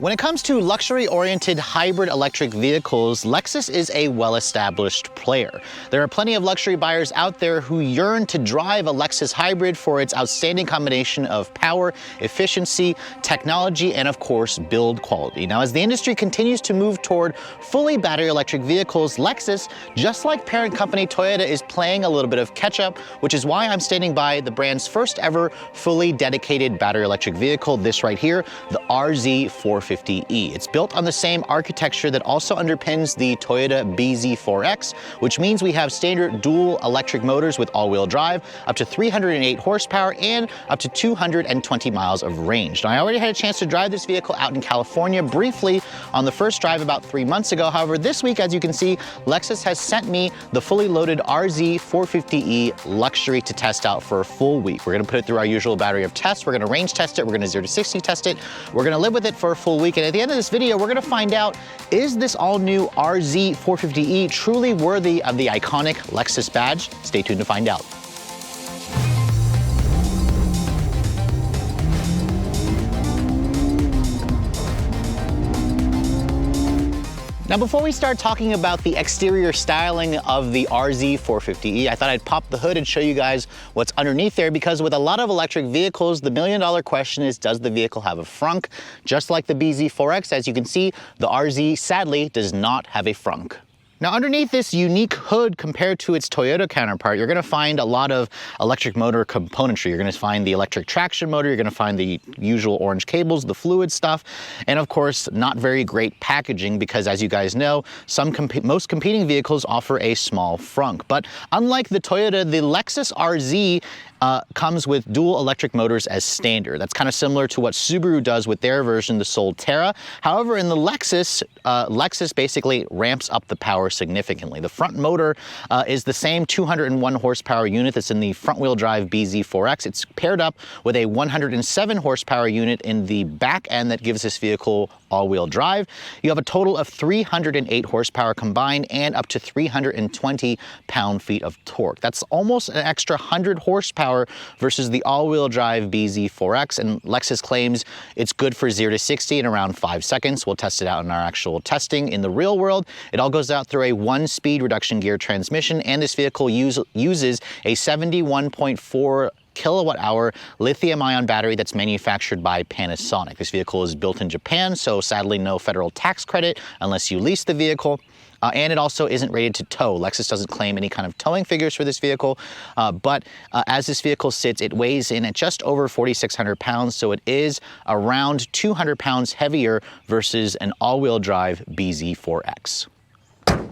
When it comes to luxury-oriented hybrid electric vehicles, Lexus is a well-established player. There are plenty of luxury buyers out there who yearn to drive a Lexus hybrid for its outstanding combination of power, efficiency, technology, and of course, build quality. Now, as the industry continues to move toward fully battery electric vehicles, Lexus, just like parent company Toyota, is playing a little bit of catch-up, which is why I'm standing by the brand's first ever fully dedicated battery electric vehicle, this right here, the RZ450E. It's built on the same architecture that also underpins the Toyota bZ4X, which means we have standard dual electric motors with all-wheel drive, up to 308 horsepower and up to 220 miles of range. Now, I already had a chance to drive this vehicle out in California briefly on the first drive about 3 months ago. However, this week, as you can see, Lexus has sent me the fully loaded RZ450E Luxury to test out for a full week. We're gonna put it through our usual battery of tests. We're gonna range test it. We're gonna 0 to 60 test it. We're gonna live with it for a full week. And at the end of this video, we're gonna find out, is this all new RZ450E truly worthy of the iconic Lexus badge? Stay tuned to find out. Now, before we start talking about the exterior styling of the RZ450E, I thought I'd pop the hood and show you guys what's underneath there, because with a lot of electric vehicles, the million-dollar question is, does the vehicle have a frunk? Just like the bZ4X, as you can see, the RZ sadly does not have a frunk. Now, underneath this unique hood compared to its Toyota counterpart, you're gonna find a lot of electric motor componentry. You're gonna find the electric traction motor, you're gonna find the usual orange cables, the fluid stuff, and of course, not very great packaging because, as you guys know, most competing vehicles offer a small frunk. But unlike the Toyota, the Lexus RZ comes with dual electric motors as standard. That's kind of similar to what Subaru does with their version, the Solterra. However, in the Lexus, Lexus basically ramps up the power significantly. The front motor is the same 201 horsepower unit that's in the front-wheel drive bZ4X. It's paired up with a 107 horsepower unit in the back end that gives this vehicle all-wheel drive. You have a total of 308 horsepower combined and up to 320 pound-feet of torque. That's almost an extra 100 horsepower versus the all-wheel drive bZ4X, and Lexus claims it's good for 0 to 60 in around 5 seconds. We'll test it out in our actual testing. In the real world, it all goes out through a 1-speed reduction gear transmission, and this vehicle uses a 71.4 kilowatt-hour lithium-ion battery that's manufactured by Panasonic. This vehicle is built in Japan, so sadly no federal tax credit unless you lease the vehicle. And it also isn't rated to tow. Lexus doesn't claim any kind of towing figures for this vehicle, but as this vehicle sits, it weighs in at just over 4,600 pounds, so it is around 200 pounds heavier versus an all-wheel drive bZ4X.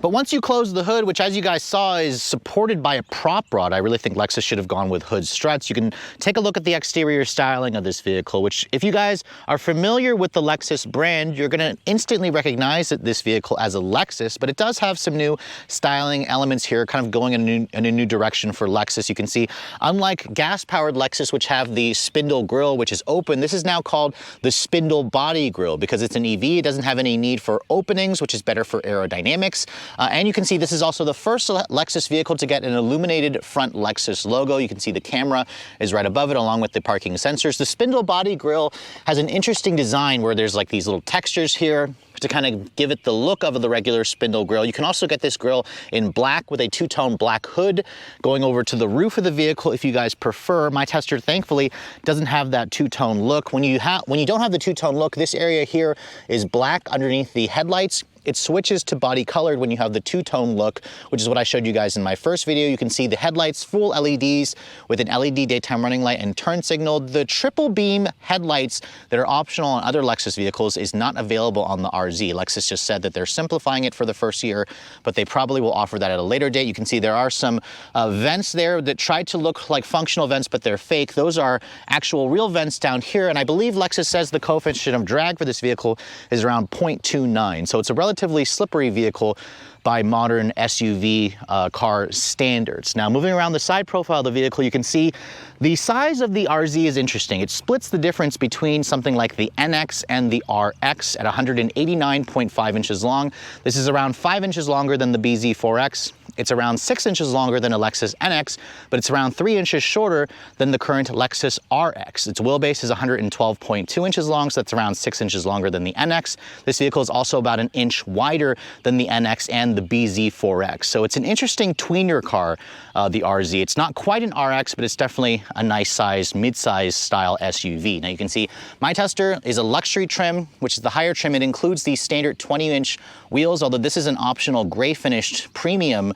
But once you close the hood, which as you guys saw is supported by a prop rod, I really think Lexus should have gone with hood struts. You can take a look at the exterior styling of this vehicle, which if you guys are familiar with the Lexus brand, you're gonna instantly recognize that this vehicle as a Lexus, but it does have some new styling elements here, kind of going in a new direction for Lexus. You can see, unlike gas-powered Lexus, which have the spindle grille, which is open, this is now called the spindle body grille because it's an EV. It doesn't have any need for openings, which is better for aerodynamics. And you can see this is also the first Lexus vehicle to get an illuminated front Lexus logo. You can see the camera is right above it along with the parking sensors. The spindle body grille has an interesting design where there's like these little textures here to kind of give it the look of the regular spindle grille. You can also get this grille in black with a two-tone black hood going over to the roof of the vehicle if you guys prefer. My tester, thankfully, doesn't have that two-tone look. When you don't have the two-tone look, this area here is black underneath the headlights. It switches to body colored when you have the two-tone look, which is what I showed you guys in my first video. You can see the headlights, full LEDs with an LED daytime running light and turn signal. The triple beam headlights that are optional on other Lexus vehicles is not available on the RZ. Lexus just said that they're simplifying it for the first year, but they probably will offer that at a later date. You can see there are some vents there that tried to look like functional vents, but they're fake. Those are actual real vents down here, and I believe Lexus says the coefficient of drag for this vehicle is around 0.29, so it's a relatively slippery vehicle by modern SUV car standards. Now, moving around the side profile of the vehicle, you can see the size of the RZ is interesting. It splits the difference between something like the NX and the RX at 189.5 inches long. This is around 5 inches longer than the bZ4X It's around 6 inches longer than a Lexus NX, but it's around 3 inches shorter than the current Lexus RX. Its wheelbase is 112.2 inches long, so that's around 6 inches longer than the NX. This vehicle is also about an inch wider than the NX and the BZ4X. So it's an interesting tweener car, the RZ. It's not quite an RX, but it's definitely a nice size, mid-size style SUV. Now you can see my Tester is a luxury trim, which is the higher trim. It includes the standard 20-inch wheels, although this is an optional gray finished premium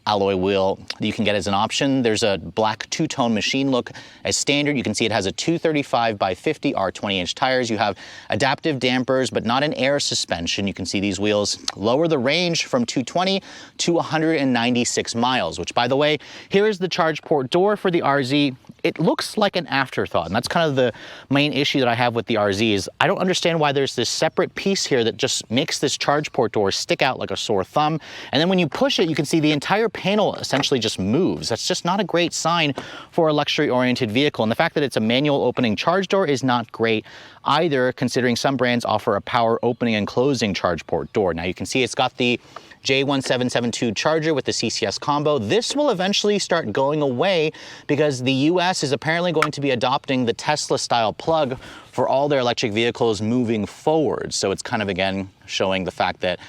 alloy wheel that you can get as an option. There's a black two-tone machine look as standard. You can see it has a 235 by 50 R20-inch tires. You have adaptive dampers, but not an air suspension. You can see these wheels lower the range from 220 to 196 miles, which, by the way, here is the charge port door for the RZ. It looks like an afterthought, and that's kind of the main issue that I have with the RZ is I don't understand why there's this separate piece here that just makes this charge port door stick out like a sore thumb. And then when you push it, you can see the entire panel essentially just moves. That's just not a great sign for a luxury-oriented vehicle. And the fact that it's a manual opening charge door is not great either, considering some brands offer a power opening and closing charge port door. Now you can see it's got the J1772 charger with the CCS combo. This will eventually start going away because the US is apparently going to be adopting the Tesla style plug for all their electric vehicles moving forward. So it's kind of, again, showing the fact that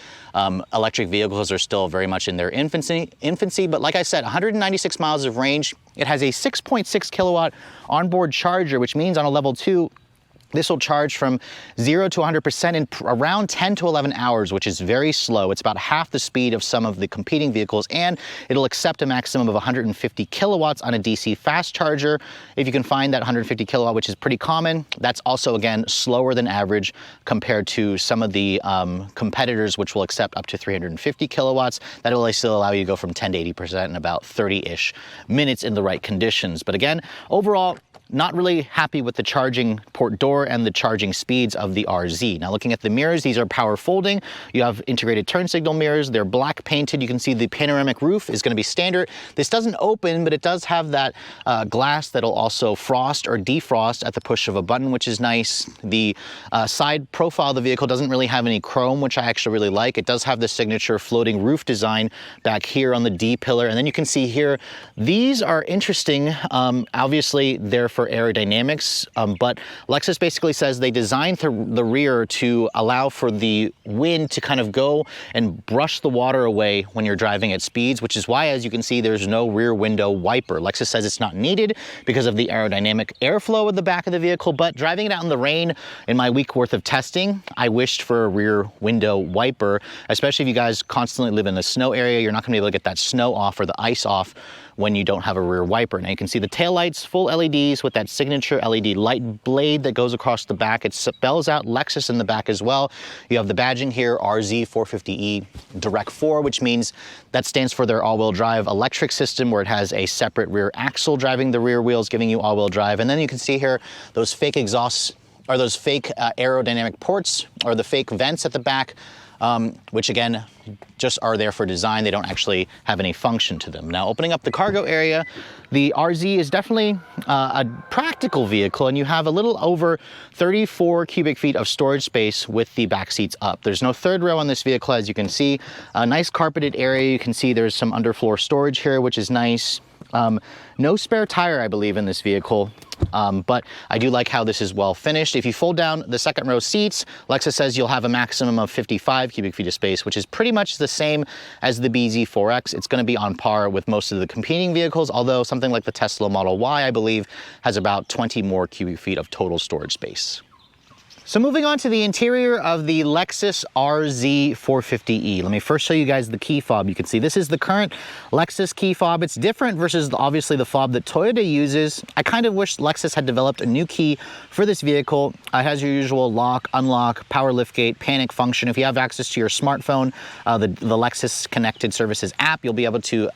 electric vehicles are still very much in their infancy. But like I said, 196 miles of range. It has a 6.6 kilowatt onboard charger, which means on a level 2, this will charge from 0 to 100% in around 10 to 11 hours, which is very slow. It's about half the speed of some of the competing vehicles, and it'll accept a maximum of 150 kilowatts on a DC fast charger. If you can find that 150 kilowatt, which is pretty common, that's also, again, slower than average compared to some of the competitors, which will accept up to 350 kilowatts. That will still allow you to go from 10 to 80% in about 30-ish minutes in the right conditions. But again, overall, not really happy with the charging port door and the charging speeds of the RZ. Now looking at the mirrors, these are power folding. You have integrated turn signal mirrors. They're black painted. You can see the panoramic roof is going to be standard. This doesn't open, but it does have that glass that'll also frost or defrost at the push of a button, which is nice. The side profile of the vehicle doesn't really have any chrome, which I actually really like. It does have the signature floating roof design back here on the D pillar. And then you can see here, these are interesting. Obviously, they're for aerodynamics, but Lexus basically says they designed the rear to allow for the wind to kind of go and brush the water away when you're driving at speeds, which is why, as you can see, there's no rear window wiper. Lexus says it's not needed because of the aerodynamic airflow at the back of the vehicle, but driving it out in the rain in my week worth of testing, I wished for a rear window wiper, especially if you guys constantly live in the snow area. You're not gonna be able to get that snow off or the ice off when you don't have a rear wiper. Now you can see the taillights, full LEDs with that signature LED light blade that goes across the back. It spells out Lexus in the back as well. You have the badging here, RZ450E Direct 4, which means that stands for their all-wheel drive electric system, where it has a separate rear axle driving the rear wheels, giving you all-wheel drive. And then you can see here those fake exhausts, or those fake aerodynamic ports, or the fake vents at the back, which again, just are there for design. They don't actually have any function to them. Now, opening up the cargo area, the RZ is definitely a practical vehicle, and you have a little over 34 cubic feet of storage space with the back seats up. There's no third row on this vehicle, as you can see. A nice carpeted area. You can see there's some underfloor storage here, which is nice. No spare tire, I believe, in this vehicle, but I do like how this is well finished. If you fold down the second row seats, Lexus says you'll have a maximum of 55 cubic feet of space, which is pretty much the same as the BZ4X. It's going to be on par with most of the competing vehicles, although something like the Tesla Model Y, I believe, has about 20 more cubic feet of total storage space. So moving on to the interior of the Lexus RZ 450e. Let me first show you guys the key fob. You can see this is the current Lexus key fob. It's different versus obviously the fob that Toyota uses. I kind of wish Lexus had developed a new key for this vehicle. It has your usual lock, unlock, power liftgate, panic function. If you have access to your smartphone, the Lexus Connected Services app, you'll be able to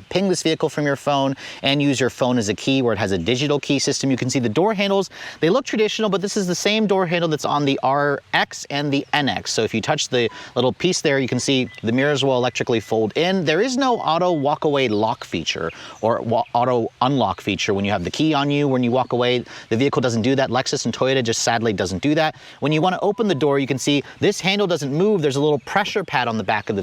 ping this vehicle from your phone and use your phone as a key, where it has a digital key system. You can see the door handles. They look traditional, but this is the same door handle that's on the RX and the NX. So if you touch the little piece there, you can see the mirrors will electrically fold in. There is no auto walk away lock feature or auto unlock feature when you have the key on you. When you walk away, the vehicle doesn't do that. Lexus and Toyota just sadly doesn't do that. When you want to open the door, you can see this handle doesn't move. There's a little pressure pad on the back of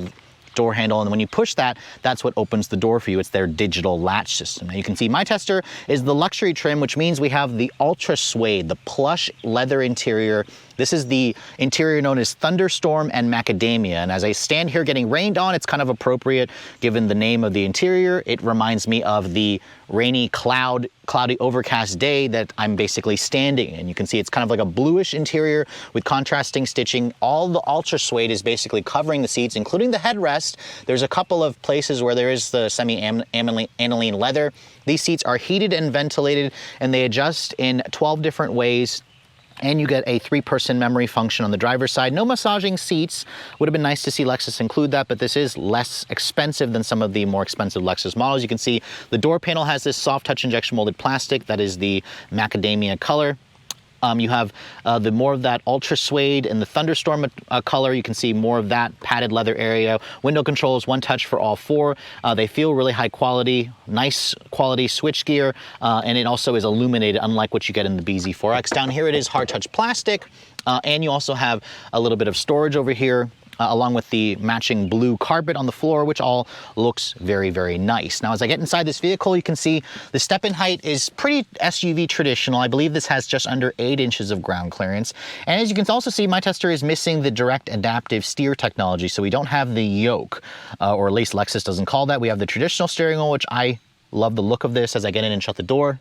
door handle, and when you push that, that's what opens the door for you. It's their digital latch system. Now you can see my tester is the luxury trim, which means we have the ultra suede, the plush leather interior. This is the interior known as Thunderstorm and Macadamia, and as I stand here getting rained on, it's kind of appropriate given the name of the interior. It reminds me of the rainy cloudy overcast day that I'm basically standing in. You can see it's kind of like a bluish interior with contrasting stitching. All the ultra suede is basically covering the seats, including the headrest. There's a couple of places where there is the semi-aniline leather. These seats are heated and ventilated, and they adjust in 12 different ways. And you get a 3-person memory function on the driver's side. No massaging seats. Would have been nice to see Lexus include that, but this is less expensive than some of the more expensive Lexus models. You can see the door panel has this soft touch injection molded plastic that is the macadamia color. You have the more of that ultra suede and the Thunderstorm color. You can see more of that padded leather area. Window controls, one touch for all 4. They feel really high quality, nice quality switchgear, and it also is illuminated, unlike what you get in the BZ4X. Down here it is hard touch plastic, and you also have a little bit of storage over here. Along with the matching blue carpet on the floor, which all looks very, very nice. Now, as I get inside this vehicle, you can see the step-in height is pretty SUV traditional. I believe this has just under 8 inches of ground clearance. And as you can also see, my tester is missing the direct adaptive steer technology, so we don't have the yoke, or at least Lexus doesn't call that. We have the traditional steering wheel, which I love the look of this as I get in and shut the door.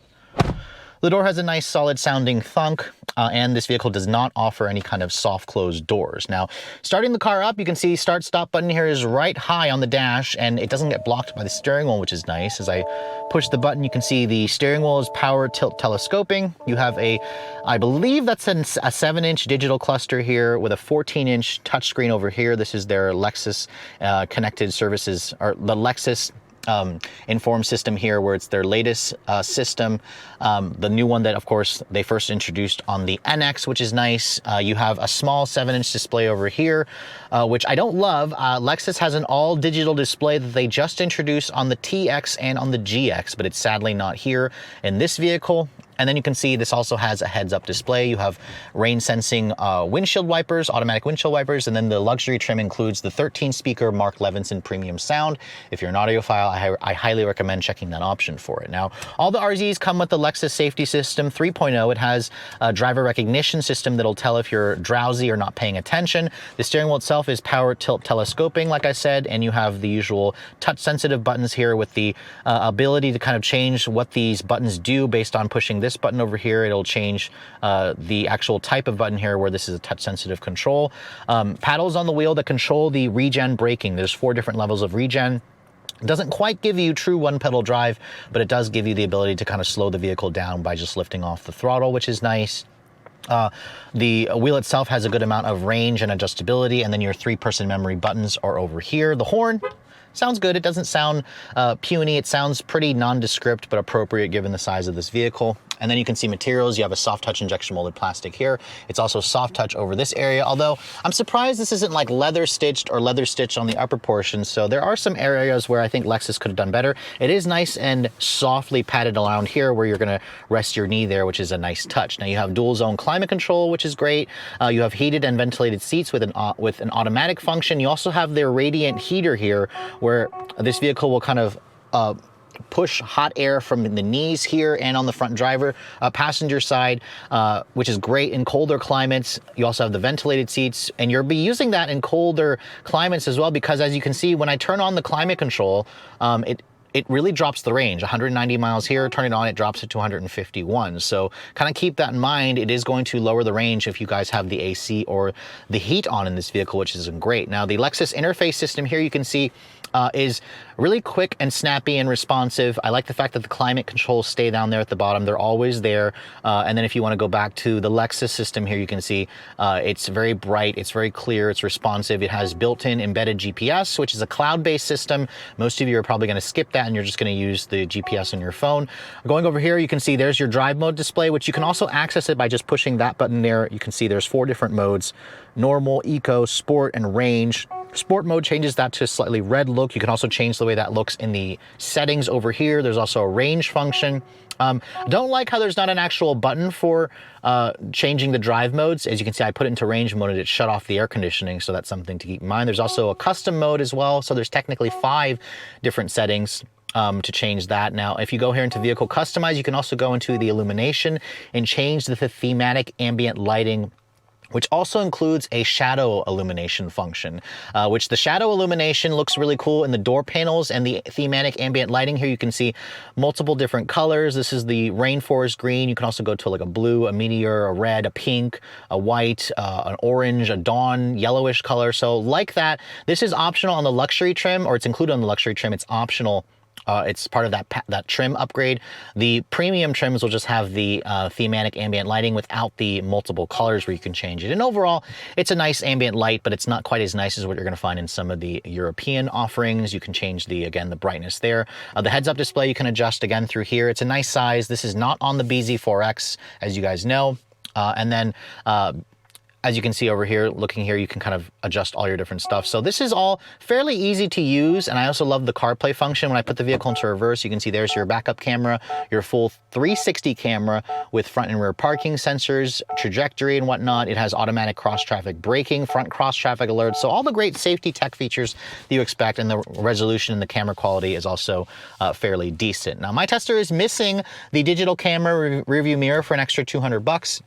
The door has a nice solid sounding thunk, and this vehicle does not offer any kind of soft closed doors. Now, starting the car up, you can see start stop button here is right high on the dash, and it doesn't get blocked by the steering wheel, which is nice. As I push the button, you can see the steering wheel is power tilt telescoping. You have I believe that's a 7-inch digital cluster here with a 14-inch touchscreen over here. This is their Lexus connected services, or the Lexus Inform system here, where it's their latest system, the new one that of course they first introduced on the NX, which is nice. You have a small 7-inch display over here, which I don't love. Lexus has an all digital display that they just introduced on the TX and on the GX, but it's sadly not here in this vehicle. And then you can see this also has a heads-up display. You have rain-sensing windshield wipers, automatic windshield wipers, and then the luxury trim includes the 13-speaker Mark Levinson premium sound. If you're an audiophile, I highly recommend checking that option for it. Now, all the RZs come with the Lexus Safety System 3.0. It has a driver recognition system that'll tell if you're drowsy or not paying attention. The steering wheel itself is power tilt telescoping, like I said, and you have the usual touch-sensitive buttons here with the ability to kind of change what these buttons do based on pushing this button over here. It'll change the actual type of button here, where this is a touch sensitive control. Paddles on the wheel that control the regen braking. There's 4 different levels of regen. It doesn't quite give you true one-pedal drive, but it does give you the ability to kind of slow the vehicle down by just lifting off the throttle, which is nice. The wheel itself has a good amount of range and adjustability, and then your 3-person memory buttons are over here. The horn sounds good. It doesn't sound puny. It sounds pretty nondescript, but appropriate given the size of this vehicle. And then you can see materials. You have a soft touch injection molded plastic here. It's also soft touch over this area, although I'm surprised this isn't like leather stitched or leather stitched on the upper portion. So there are some areas where I think Lexus could have done better. It is nice and softly padded around here where you're going to rest your knee there, which is a nice touch. Now you have dual zone climate control, which is great. You have heated and ventilated seats with an automatic function. You also have their radiant heater here, where this vehicle will kind of push hot air from the knees here and on the front driver passenger side, which is great in colder climates. You also have the ventilated seats, and you'll be using that in colder climates as well, because as you can see, when I turn on the climate control, it really drops the range. 190 miles here, turn it on, it drops it to 151. So kind of keep that in mind. It is going to lower the range if you guys have the AC or the heat on in this vehicle, which isn't great. Now the Lexus interface system here, you can see is really quick and snappy and responsive. I like the fact that the climate controls stay down there at the bottom. They're always there. And then if you want to go back to the Lexus system here, you can see it's very bright, it's very clear, it's responsive. It has built-in embedded GPS, which is a cloud-based system. Most of you are probably going to skip that and you're just going to use the GPS on your phone. Going over here, you can see there's your drive mode display, which you can also access it by just pushing that button there. You can see there's 4 different modes: normal, eco, sport, and range. Sport mode changes that to a slightly red look. You can also change the way that looks in the settings over here. There's also a range function. Don't like how there's not an actual button for changing the drive modes. As you can see, I put it into range mode and it shut off the air conditioning, so that's something to keep in mind. There's also a custom mode as well, so there's technically 5 different settings to change that. Now, if you go here into vehicle customize, you can also go into the illumination and change the thematic ambient lighting, which also includes a shadow illumination function, which the shadow illumination looks really cool in the door panels and the thematic ambient lighting. Here you can see multiple different colors. This is the rainforest green. You can also go to like a blue, a meteor, a red, a pink, a white, an orange, a dawn, yellowish color. So like that, this is optional on the luxury trim, or it's included on the luxury trim. It's optional. It's part of that trim upgrade. The premium trims will just have the thematic ambient lighting without the multiple colors where you can change it. And overall, it's a nice ambient light, but it's not quite as nice as what you're going to find in some of the European offerings. You can change the brightness there. The heads-up display you can adjust again through here. It's a nice size. This is not on the BZ4X, as you guys know. And then as you can see over here, looking here, you can kind of adjust all your different stuff. So this is all fairly easy to use. And I also love the CarPlay function. When I put the vehicle into reverse, you can see there's your backup camera, your full 360 camera with front and rear parking sensors, trajectory and whatnot. It has automatic cross-traffic braking, front cross-traffic alerts. So all the great safety tech features that you expect, and the resolution and the camera quality is also fairly decent. Now, my tester is missing the digital camera rear view mirror for an extra $200.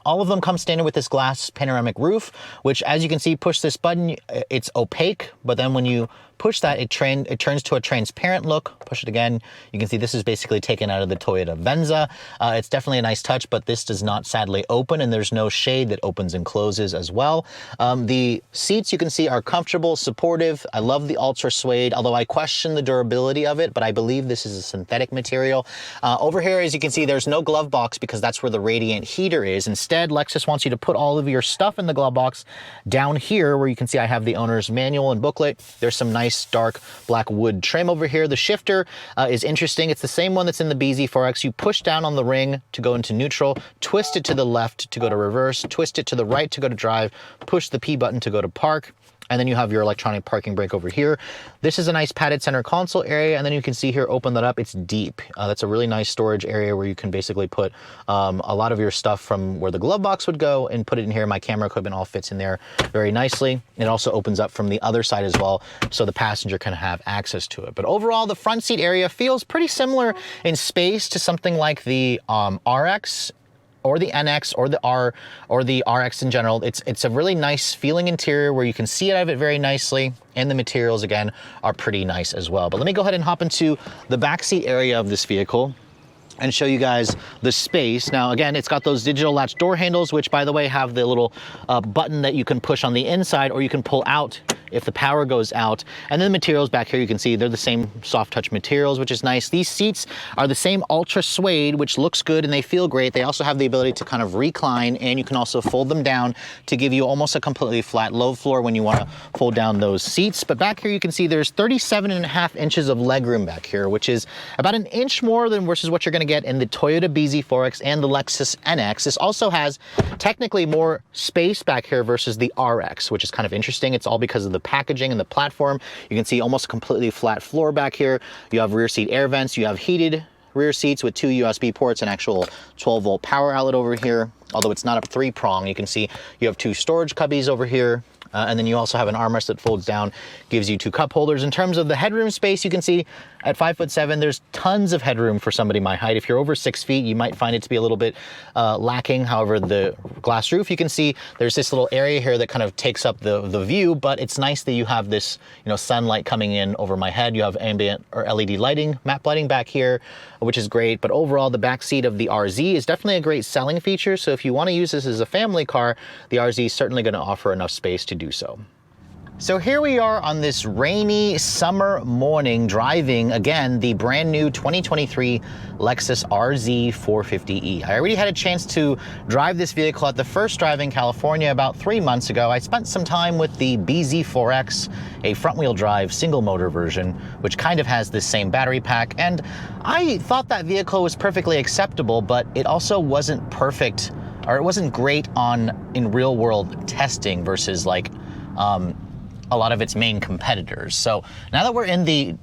All of them come standard with this glass panoramic roof, which, as you can see, push this button, it's opaque, but then when you push that, it turns to a transparent look. Push it again. You can see this is basically taken out of the Toyota Venza. It's definitely a nice touch, but this does not sadly open, and there's no shade that opens and closes as well. The seats, you can see, are comfortable, supportive. I love the ultra suede, although I question the durability of it, but I believe this is a synthetic material. Over here, as you can see, there's no glove box because that's where the radiant heater is. Instead, Lexus wants you to put all of your stuff in the glove box down here, where you can see I have the owner's manual and booklet. There's some nice dark black wood trim over here. The shifter is interesting. It's the same one that's in the BZ4X. You push down on the ring to go into neutral, twist it to the left to go to reverse, twist it to the right to go to drive, push the P button to go to park. And then you have your electronic parking brake over here. This is a nice padded center console area. And then you can see here, open that up, it's deep. That's a really nice storage area where you can basically put a lot of your stuff from where the glove box would go and put it in here. My camera equipment all fits in there very nicely. It also opens up from the other side as well, so the passenger can have access to it. But overall, the front seat area feels pretty similar in space to something like the RX, or the NX, or the R, or the RX in general. It's a really nice feeling interior where you can see out of it very nicely, and the materials, again, are pretty nice as well. But let me go ahead and hop into the backseat area of this vehicle and show you guys the space. Now, again, it's got those digital latch door handles, which, by the way, have the little button that you can push on the inside, or you can pull out if the power goes out. And then the materials back here, you can see they're the same soft touch materials, which is nice. These seats are the same ultra suede, which looks good and they feel great. They also have the ability to kind of recline, and you can also fold them down to give you almost a completely flat low floor when you want to fold down those seats. But back here, you can see there's 37.5 inches of legroom back here, which is about an inch more than versus what you're going to get in the Toyota BZ4X and the Lexus NX. This also has technically more space back here versus the RX, which is kind of interesting. It's all because of the packaging and the platform. You can see almost a completely flat floor back here. You have rear seat air vents. You have heated rear seats with 2 USB ports, and actual 12-volt power outlet over here. Although it's not a 3-prong, you can see you have 2 storage cubbies over here. And then you also have an armrest that folds down, gives you 2 cup holders. In terms of the headroom space, you can see at 5'7", there's tons of headroom for somebody my height. If you're over 6 feet, you might find it to be a little bit lacking. However, the glass roof, you can see there's this little area here that kind of takes up the view, but it's nice that you have this, sunlight coming in over my head. You have ambient or LED lighting, map lighting back here, which is great. But overall, the back seat of the RZ is definitely a great selling feature. So if you want to use this as a family car, the RZ is certainly going to offer enough space to do so. So here we are on this rainy summer morning driving, again, the brand new 2023 Lexus RZ 450e. I already had a chance to drive this vehicle at the first drive in California about 3 months ago. I spent some time with the BZ4X, a front-wheel drive single motor version, which kind of has this same battery pack. And I thought that vehicle was perfectly acceptable, but it also wasn't perfect, or it wasn't great in real world testing versus like a lot of its main competitors. So now that we're in the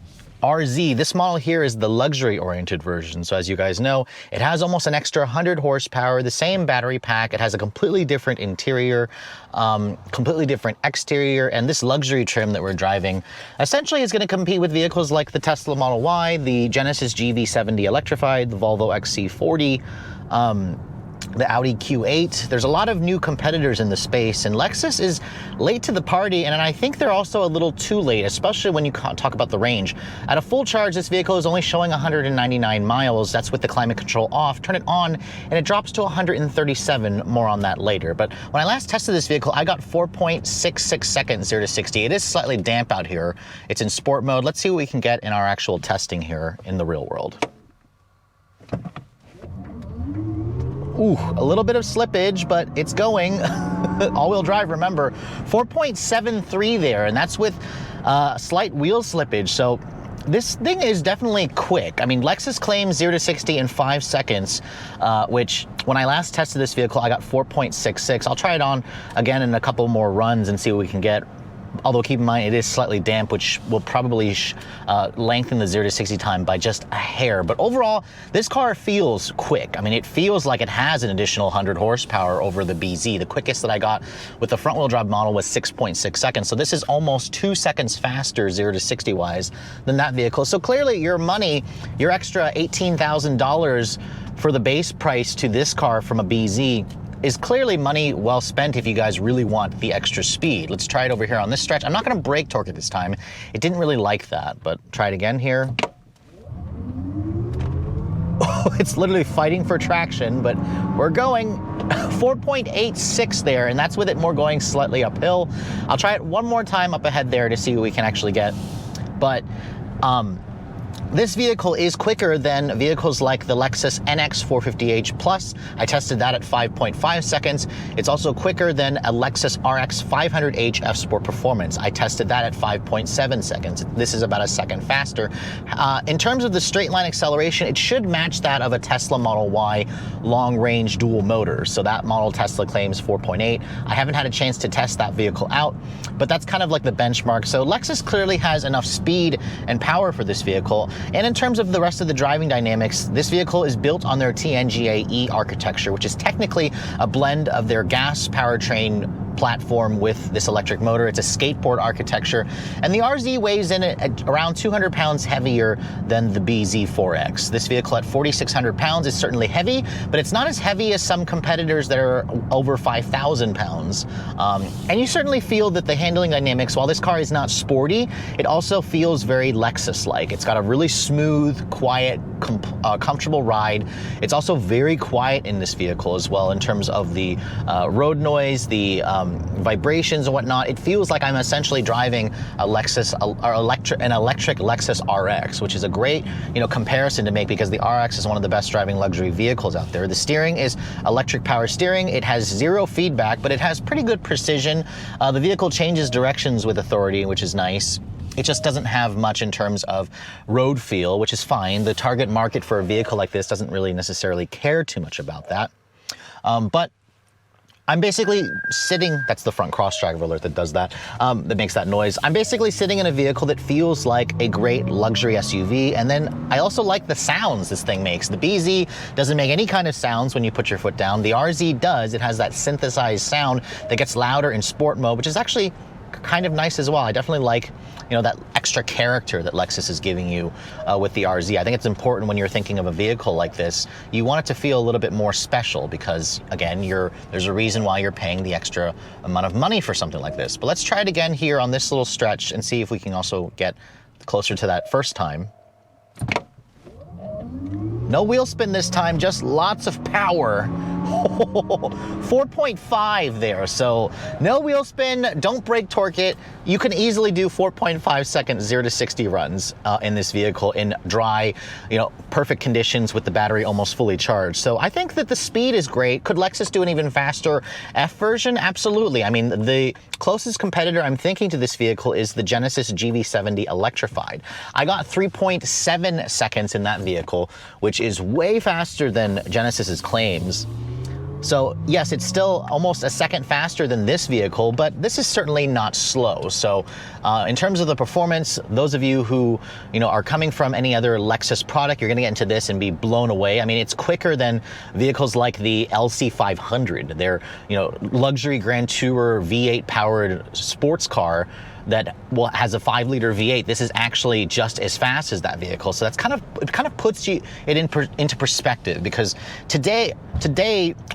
RZ, this model here is the luxury-oriented version. So as you guys know, it has almost an extra 100 horsepower, the same battery pack. It has a completely different interior, completely different exterior, and this luxury trim that we're driving essentially is going to compete with vehicles like the Tesla Model Y, the Genesis GV70 electrified, the Volvo XC40, the Audi Q8. There's a lot of new competitors in the space, and Lexus is late to the party, and I think they're also a little too late, especially when you talk about the range. At a full charge, this vehicle is only showing 199 miles. That's with the climate control off. Turn it on, and it drops to 137. More on that later. But when I last tested this vehicle, I got 4.66 seconds 0 to 60. It is slightly damp out here. It's in sport mode. Let's see what we can get in our actual testing here in the real world. Ooh, a little bit of slippage, but it's going. All-wheel drive, remember. 4.73 there, and that's with slight wheel slippage. So this thing is definitely quick. I mean, Lexus claims 0 to 60 in 5 seconds, which when I last tested this vehicle, I got 4.66. I'll try it on again in a couple more runs and see what we can get. Although keep in mind, it is slightly damp, which will probably lengthen the 0 to 60 time by just a hair. But overall, this car feels quick. I mean, it feels like it has an additional 100 horsepower over the BZ. The quickest that I got with the front-wheel drive model was 6.6 seconds. So this is almost 2 seconds faster 0 to 60 wise than that vehicle. So clearly your money, your extra $18,000 for the base price to this car from a BZ is clearly money well spent if you guys really want the extra speed. Let's try it over here on this stretch. I'm not going to brake torque it this time. It didn't really like that, but try it again here. Oh, it's literally fighting for traction, but we're going 4.86 there, and that's with it more going slightly uphill. I'll try it one more time up ahead there to see what we can actually get. But this vehicle is quicker than vehicles like the Lexus NX 450h Plus. I tested that at 5.5 seconds. It's also quicker than a Lexus RX 500h F Sport Performance. I tested that at 5.7 seconds. This is about a second faster. In terms of the straight line acceleration, it should match that of a Tesla Model Y long range dual motor. So that model Tesla claims 4.8. I haven't had a chance to test that vehicle out, but that's kind of like the benchmark. So Lexus clearly has enough speed and power for this vehicle. And in terms of the rest of the driving dynamics, this vehicle is built on their TNGA-E architecture, which is technically a blend of their gas powertrain platform with this electric motor. It's a skateboard architecture, and the RZ weighs in at around 200 pounds heavier than the BZ4X. This vehicle at 4,600 pounds is certainly heavy, but it's not as heavy as some competitors that are over 5,000 pounds. And you certainly feel that the handling dynamics, while this car is not sporty, it also feels very Lexus-like. It's got a really smooth, quiet, comfortable ride. It's also very quiet in this vehicle as well in terms of the road noise, the vibrations and whatnot. It feels like I'm essentially driving a Lexus, an electric Lexus RX, which is a great, comparison to make because the RX is one of the best driving luxury vehicles out there. The steering is electric power steering. It has 0 feedback, but it has pretty good precision. The vehicle changes directions with authority, which is nice. It just doesn't have much in terms of road feel, which is fine. The target market for a vehicle like this doesn't really necessarily care too much about that. But I'm basically sitting, that's the front cross driver alert that does that, that makes that noise. I'm basically sitting in a vehicle that feels like a great luxury SUV, and then I also like the sounds this thing makes. The BZ doesn't make any kind of sounds when you put your foot down. The RZ does. It has that synthesized sound that gets louder in sport mode, which is actually kind of nice as well. I definitely like, that extra character that Lexus is giving you with the RZ. I think it's important when you're thinking of a vehicle like this, you want it to feel a little bit more special because, again, there's a reason why you're paying the extra amount of money for something like this. But let's try it again here on this little stretch and see if we can also get closer to that first time. No wheel spin this time, just lots of power. 4.5 there, so no wheel spin, don't brake torque it. You can easily do 4.5 seconds 0 to 60 runs in this vehicle in dry, perfect conditions with the battery almost fully charged. So I think that the speed is great. Could Lexus do an even faster F version? Absolutely. I mean, the closest competitor I'm thinking to this vehicle is the Genesis GV70 electrified. I got 3.7 seconds in that vehicle, which is way faster than Genesis's claims. So yes, it's still almost a second faster than this vehicle, but this is certainly not slow. So in terms of the performance, those of you who are coming from any other Lexus product, you're gonna get into this and be blown away. I mean, it's quicker than vehicles like the LC500. They're luxury Grand Tourer V8 powered sports car that has a 5-liter V8. This is actually just as fast as that vehicle. So that's kind of puts it into perspective, because today,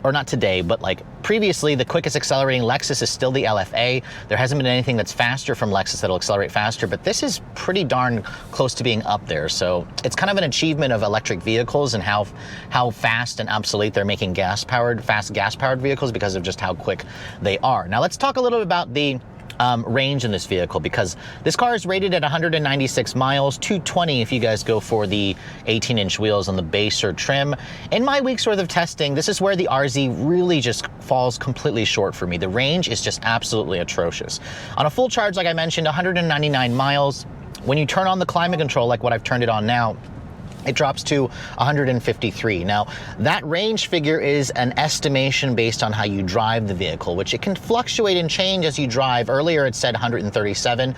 or not today, but like previously, the quickest accelerating Lexus is still the LFA. There hasn't been anything that's faster from Lexus that'll accelerate faster, but this is pretty darn close to being up there. So it's kind of an achievement of electric vehicles and how fast and obsolete they're making fast gas-powered vehicles because of just how quick they are. Now let's talk a little bit about the range in this vehicle, because this car is rated at 196 miles, 220 if you guys go for the 18-inch wheels on the base or trim. In my week's worth of testing, this is where the RZ really just falls completely short for me. The range is just absolutely atrocious. On a full charge, like I mentioned, 199 miles. When you turn on the climate control, like what I've turned it on now, it drops to 153. Now, that range figure is an estimation based on how you drive the vehicle, which it can fluctuate and change as you drive. Earlier, it said 137.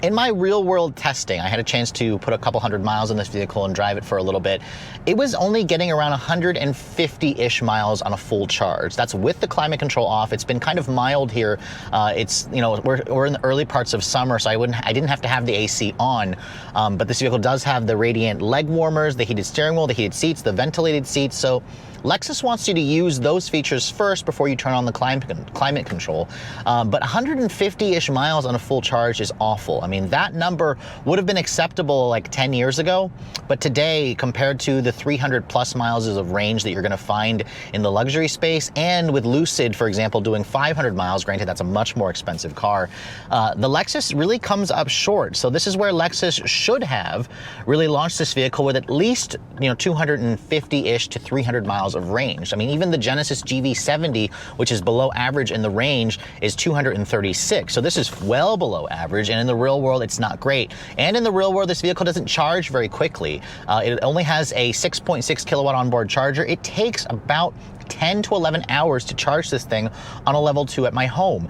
In my real world testing, I had a chance to put a couple hundred miles on this vehicle and drive it for a little bit. It was only getting around 150-ish miles on a full charge. That's with the climate control off. It's been kind of mild here. It's, we're in the early parts of summer, so I didn't have to have the AC on, but this vehicle does have the radiant leg warmers, the heated steering wheel, the heated seats, the ventilated seats. So Lexus wants you to use those features first before you turn on the climate control. But 150-ish miles on a full charge is awful. I mean, that number would have been acceptable like 10 years ago, but today, compared to the 300+ miles of range that you're gonna find in the luxury space, and with Lucid, for example, doing 500 miles, granted that's a much more expensive car, the Lexus really comes up short. So this is where Lexus should have really launched this vehicle with at least 250-ish to 300 miles of range. I mean, even the Genesis GV70, which is below average in the range, is 236. So this is well below average, and in the real world, it's not great. And in the real world, this vehicle doesn't charge very quickly. It only has a 6.6 kilowatt onboard charger. It takes about 10 to 11 hours to charge this thing on a level 2 at my home,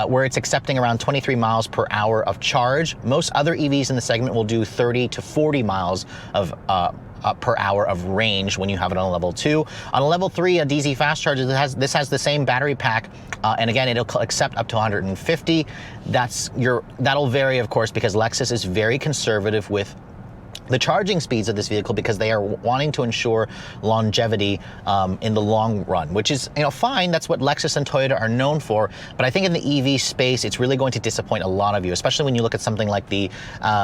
where it's accepting around 23 miles per hour of charge. Most other EVs in the segment will do 30 to 40 miles of per hour of range when you have it on a level 2. On a level 3, a DZ fast charger, this has the same battery pack, and again, it'll accept up to 150. That'll vary, of course, because Lexus is very conservative with the charging speeds of this vehicle, because they are wanting to ensure longevity in the long run, which is fine. That's what Lexus and Toyota are known for. But I think in the EV space, it's really going to disappoint a lot of you, especially when you look at something like the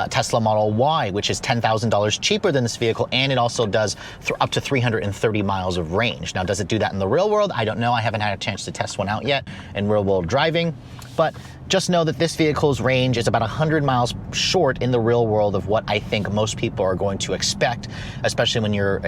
Tesla Model Y, which is $10,000 cheaper than this vehicle, and it also does up to 330 miles of range. Now, does it do that in the real world? I don't know. I haven't had a chance to test one out yet in real world driving, but just know that this vehicle's range is about 100 miles short in the real world of what I think most people are going to expect, especially when you're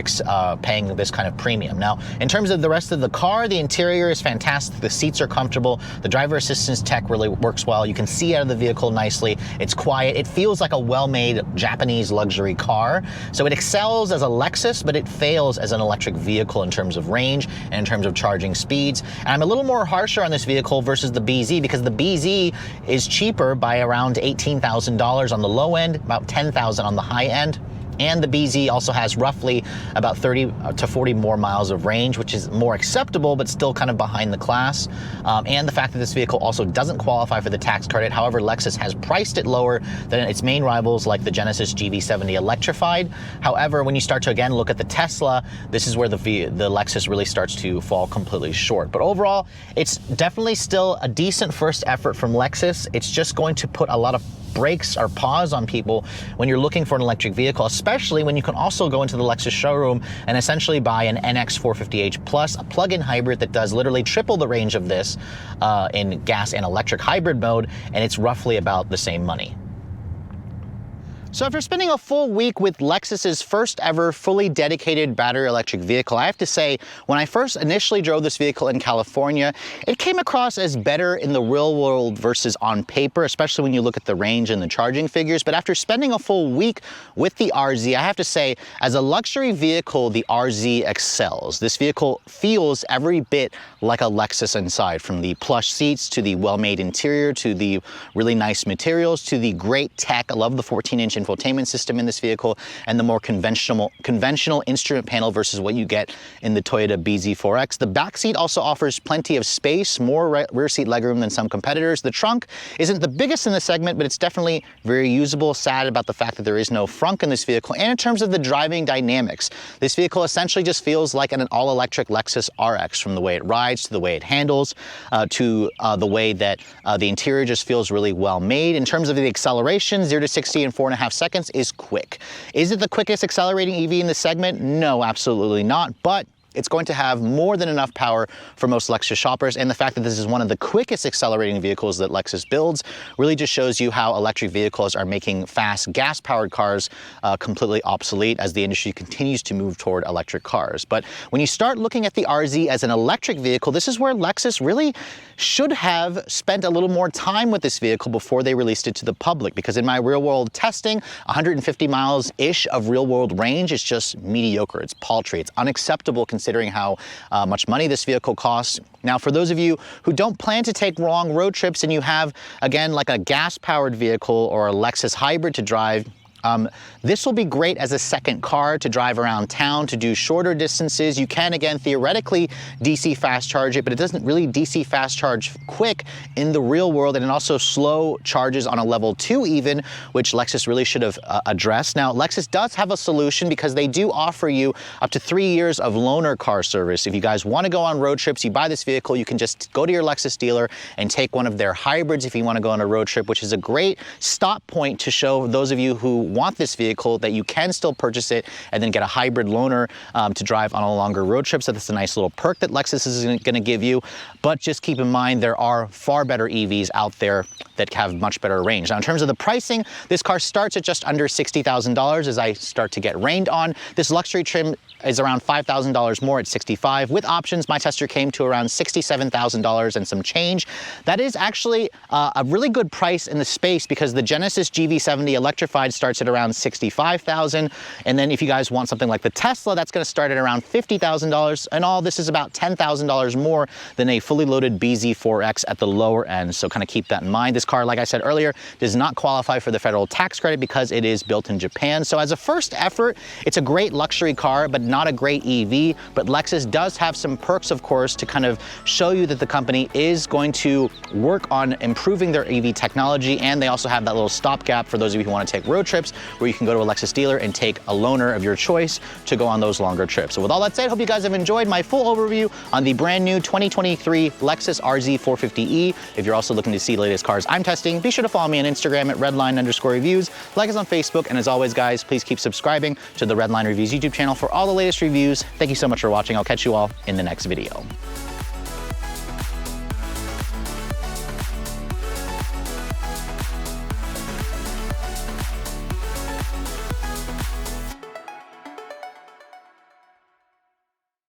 paying this kind of premium. Now, in terms of the rest of the car, the interior is fantastic. The seats are comfortable. The driver assistance tech really works well. You can see out of the vehicle nicely. It's quiet. It feels like a well-made Japanese luxury car. So it excels as a Lexus, but it fails as an electric vehicle in terms of range and in terms of charging speeds. And I'm a little more harsher on this vehicle versus the BZ, because the BZ is cheaper by around $18,000 on the low end, about $10,000 on the high end. And the BZ also has roughly about 30 to 40 more miles of range, which is more acceptable, but still kind of behind the class. And the fact that this vehicle also doesn't qualify for the tax credit. However, Lexus has priced it lower than its main rivals, like the Genesis GV70 electrified. However, when you start to again look at the Tesla, this is where the Lexus really starts to fall completely short. But overall, it's definitely still a decent first effort from Lexus. It's just going to put a lot of brakes or pause on people when you're looking for an electric vehicle, especially when you can also go into the Lexus showroom and essentially buy an NX 450h Plus, a plug-in hybrid that does literally triple the range of this in gas and electric hybrid mode, and it's roughly about the same money. So after spending a full week with Lexus's first ever fully dedicated battery electric vehicle, I have to say, when I first initially drove this vehicle in California, it came across as better in the real world versus on paper, especially when you look at the range and the charging figures. But after spending a full week with the RZ, I have to say, as a luxury vehicle, the RZ excels. This vehicle feels every bit like a Lexus inside, from the plush seats to the well-made interior to the really nice materials to the great tech. I love the 14-inch infotainment system in this vehicle and the more conventional instrument panel versus what you get in the Toyota BZ4X. The back seat also offers plenty of space, more rear seat legroom than some competitors. The trunk isn't the biggest in the segment, but it's definitely very usable. Sad about the fact that there is no frunk in this vehicle. And in terms of the driving dynamics, this vehicle essentially just feels like an all-electric Lexus RX, from the way it rides to the way it handles to the way that the interior just feels really well made. In terms of the acceleration, 0 to 60 in 4.5 seconds is quick. Is it the quickest accelerating EV in the segment? No, absolutely not, but it's going to have more than enough power for most Lexus shoppers, and the fact that this is one of the quickest accelerating vehicles that Lexus builds really just shows you how electric vehicles are making fast gas-powered cars completely obsolete as the industry continues to move toward electric cars. But when you start looking at the RZ as an electric vehicle, this is where Lexus really should have spent a little more time with this vehicle before they released it to the public, because in my real-world testing, 150 miles-ish of real-world range is just mediocre. It's paltry. It's unacceptable considering how much money this vehicle costs. Now, for those of you who don't plan to take long road trips and you have, again, like a gas-powered vehicle or a Lexus hybrid to drive, this will be great as a second car to drive around town, to do shorter distances. You can, again, theoretically DC fast charge it, but it doesn't really DC fast charge quick in the real world, and it also slow charges on a level 2 even, which Lexus really should have addressed. Now, Lexus does have a solution because they do offer you up to 3 years of loaner car service. If you guys want to go on road trips, you buy this vehicle, you can just go to your Lexus dealer and take one of their hybrids if you want to go on a road trip, which is a great stop point to show those of you who want this vehicle that you can still purchase it and then get a hybrid loaner to drive on a longer road trip. So that's a nice little perk that Lexus is going to give you. But just keep in mind, there are far better EVs out there that have much better range. Now, in terms of the pricing, this car starts at just under $60,000 as I start to get rained on. This luxury trim is around $5,000 more at $65,000. With options, my tester came to around $67,000 and some change. That is actually a really good price in the space, because the Genesis GV70 electrified starts at around $65,000. And then if you guys want something like the Tesla, that's going to start at around $50,000. And all this is about $10,000 more than a fully loaded BZ4X at the lower end. So kind of keep that in mind. This car, like I said earlier, does not qualify for the federal tax credit because it is built in Japan. So as a first effort, it's a great luxury car, but not a great EV. But Lexus does have some perks, of course, to kind of show you that the company is going to work on improving their EV technology. And they also have that little stopgap for those of you who want to take road trips, where you can go to a Lexus dealer and take a loaner of your choice to go on those longer trips. So with all that said, hope you guys have enjoyed my full overview on the brand new 2023 Lexus RZ 450e. If you're also looking to see the latest cars I'm testing, be sure to follow me on Instagram at Redline_reviews, like us on Facebook, and as always, guys, please keep subscribing to the Redline Reviews YouTube channel for all the latest reviews. Thank you so much for watching. I'll catch you all in the next video.